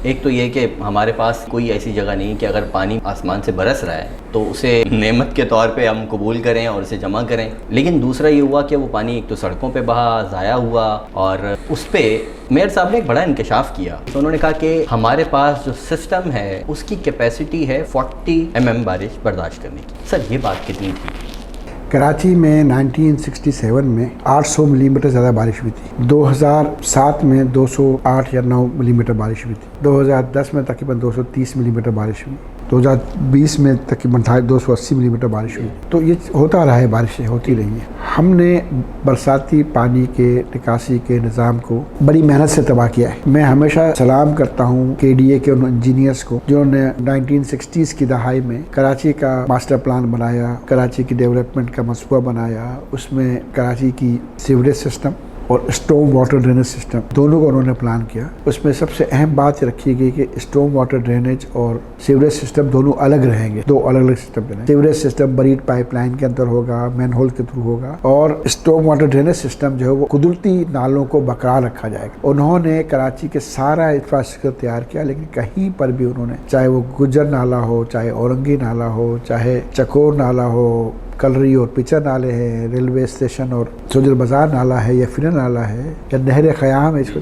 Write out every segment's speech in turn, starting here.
ایک تو یہ کہ ہمارے پاس کوئی ایسی جگہ نہیں کہ اگر پانی آسمان سے برس رہا ہے تو اسے نعمت کے طور پہ ہم قبول کریں اور اسے جمع کریں، لیکن دوسرا یہ ہوا کہ وہ پانی ایک تو سڑکوں پہ بہا، ضائع ہوا، اور اس پہ میئر صاحب نے ایک بڑا انکشاف کیا. تو انہوں نے کہا کہ ہمارے پاس جو سسٹم ہے اس کی کیپیسٹی ہے 40 mm بارش برداشت کرنے کی. سر یہ بات کتنی تھی؟ کراچی میں 1967 میں 800 ملی میٹر زیادہ بارش ہوئی تھی. 2007 میں 208 یا 9 ملی میٹر بارش ہوئی تھی. 2010 میں تقریباً 230 ملی میٹر بارش ہوئی. 2020 میں تقریباً 280 ملی میٹر بارش ہوئی. تو یہ ہوتا رہا ہے، بارشیں ہوتی رہی ہیں. ہم نے برساتی پانی کے نکاسی کے نظام کو بڑی محنت سے تباہ کیا ہے. میں ہمیشہ سلام کرتا ہوں KDA کے ان انجینئرس کو جنہوں نے 1960s کی دہائی میں کراچی کا ماسٹر پلان بنایا، کراچی کی ڈیولپمنٹ کا منصوبہ بنایا. اس میں کراچی کی سیوریج سسٹم اور اسٹورم واٹر ڈرینیج سسٹم دونوں کو انہوں نے پلان کیا. اس میں سب سے اہم بات یہ رکھی گئی کہ اسٹورم واٹر ڈرینیج اور سیوریج سسٹم دونوں الگ رہیں گے، دو الگ الگ سسٹم رہیں. سیوریج سسٹم بریڈ پائپ لائن کے اندر ہوگا، مین ہول کے تھرو ہوگا، اور اسٹورم واٹر ڈرینیج سسٹم جو ہے وہ قدرتی نالوں کو برقرار رکھا جائے گا. انہوں نے کراچی کے سارا انفراسٹرکچر تیار کیا، لیکن کہیں پر بھی انہوں نے، چاہے وہ گجر نالا ہو، چاہے اورنگی نالا ہو، چاہے چکور نالا ہو، کلری اور پچر نالے ہیں، ریلوے اسٹیشن اور سوجل بازار نالا ہے، یا فرن نالا ہے، یا نہر خیام ہے، اس کو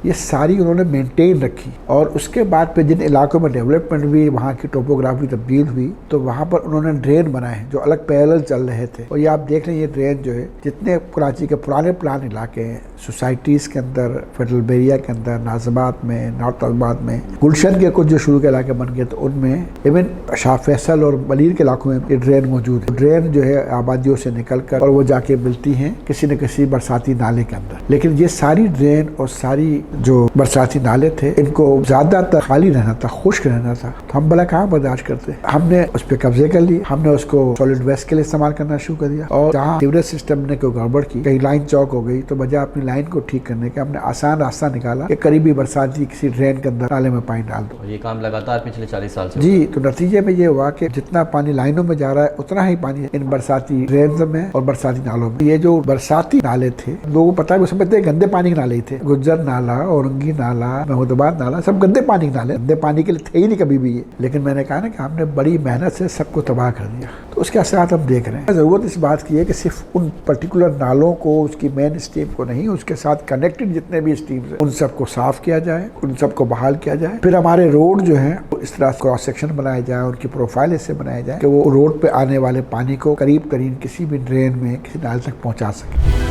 یہ ساری انہوں نے مینٹین رکھی. اور اس کے بعد پہ جن علاقوں میں ڈیولپمنٹ ہوئی، وہاں کی ٹوپوگرافی تبدیل ہوئی، تو وہاں پر انہوں نے ڈرین بنائے ہیں جو الگ پیرل چل رہے تھے. اور یہ آپ دیکھ رہے ہیں، یہ ڈرین جو ہے جتنے کراچی کے پرانے پلان علاقے ہیں، سوسائٹیز کے اندر، فیڈرل بیریا کے اندر، نازمات میں، نارتھ آباد میں، گلشن کے کچھ جو شروع کے علاقے بن گئے تو ان میں ایون شاہ فیصل اور ملیر کے علاقوں میں یہ ڈرین موجود ہے. ڈرین جو ہے آبادیوں سے نکل کر اور وہ جا کے ملتی ہیں کسی نہ کسی برساتی نالے کے اندر. لیکن یہ ساری ڈرین اور ساری جو برساتی نالے تھے، ان کو زیادہ تر خالی رہنا تھا، خشک رہنا تھا. تو ہم بلا کہاں برداشت کرتے. ہم نے اس پہ قبضے کر لی، ہم نے اس کو سالڈ ویسٹ کے لیے استعمال کرنا شروع کر دیا. اور جہاں سیوریج سسٹم نے کوئی گڑبڑ کی، کہیں لائن چوک ہو گئی، تو بجائے اپنی لائن کو ٹھیک کرنے کے ہم نے آسان راستہ نکالا کہ قریبی برساتی کسی ڈرین کے اندر نالے میں پانی ڈال دو. یہ کام لگاتار پچھلے 40 سال سے جی. تو نتیجے میں یہ ہوا کہ جتنا پانی لائنوں میں جا رہا ہے اتنا ہی پانی ان برساتی ڈرینز میں اور برساتی نالوں میں. یہ جو برساتی نالے تھے، لوگوں کو پتا ہے، وہ سمجھتے ہیں گندے پانی کے نالے ہی تھے. گجر نالا، اورنگی نالا، محمودآباد نالا، سب گندے پانی کے نالے، گندے پانی کے لیے تھے ہی نہیں کبھی بھی یہ. لیکن میں نے کہا نا کہ ہم نے بڑی محنت سے سب کو تباہ کر دیا. تو اس کے اثرات ہم دیکھ رہے ہیں. ضرورت اس بات کی ہے کہ صرف ان پرٹیکولر نالوں کو، اس کی مین اسٹریم کو نہیں، اس کے ساتھ کنیکٹڈ جتنے بھی اسٹریمز ہیں ان سب کو صاف کیا جائے، ان سب کو بحال کیا جائے. پھر ہمارے روڈ جو ہیں اس طرح کراس سیکشن بنائے جائے، ان کی پروفائل اس سے بنایا جائے کہ وہ روڈ پہ آنے والے پانی کو قریب ترین کسی بھی ڈرین میں، کسی نالے تک پہنچا سکے.